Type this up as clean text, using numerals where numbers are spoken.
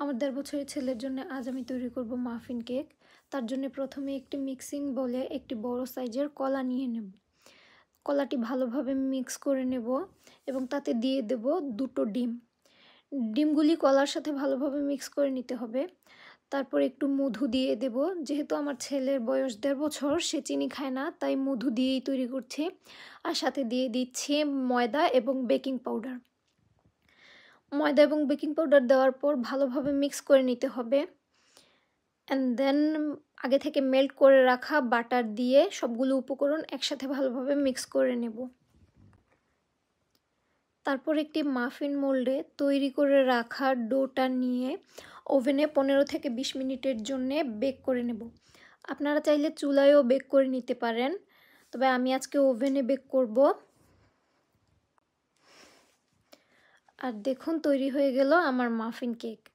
আমার ১.৫ বছরের ছেলের জন্য আজ আমি তৈরি করব মাফিন কেক। তার জন্য প্রথমে একটি মিক্সিং বোলে একটি বড় সাইজের কলা নিয়ে নেব। কলাটি ভালোভাবে মিক্স করে নেব এবং তাতে দিয়ে দেব ২টো ডিম। ডিমগুলি কলার সাথে ভালোভাবে মিক্স করে নিতে হবে। তারপর একটু মধু দিয়ে দেব। যেহেতু আমার ছেলের বয়স ১.৫ বছর, সে চিনি খায় না, তাই মধু দিয়েই তৈরি করছি। আর সাথে দিয়ে দিচ্ছি ময়দা এবং বেকিং পাউডার। ময়দা এবং বেকিং পাউডার দেওয়ার পর ভালোভাবে মিক্স করে নিতে হবে। অ্যান্ড দেন আগে থেকে মেল্ট করে রাখা বাটার দিয়ে সবগুলো উপকরণ একসাথে ভালোভাবে মিক্স করে নেব। তারপর একটি মাফিন মোল্ডে তৈরি করে রাখা ডোটা নিয়ে ওভেনে ১৫ থেকে ২০ মিনিটের জন্যে বেক করে নেব। আপনারা চাইলে চুলায়ও বেক করে নিতে পারেন, তবে আমি আজকে ওভেনে বেক করব। আর দেখুন, তৈরি হয়ে গেল আমার মাফিন কেক।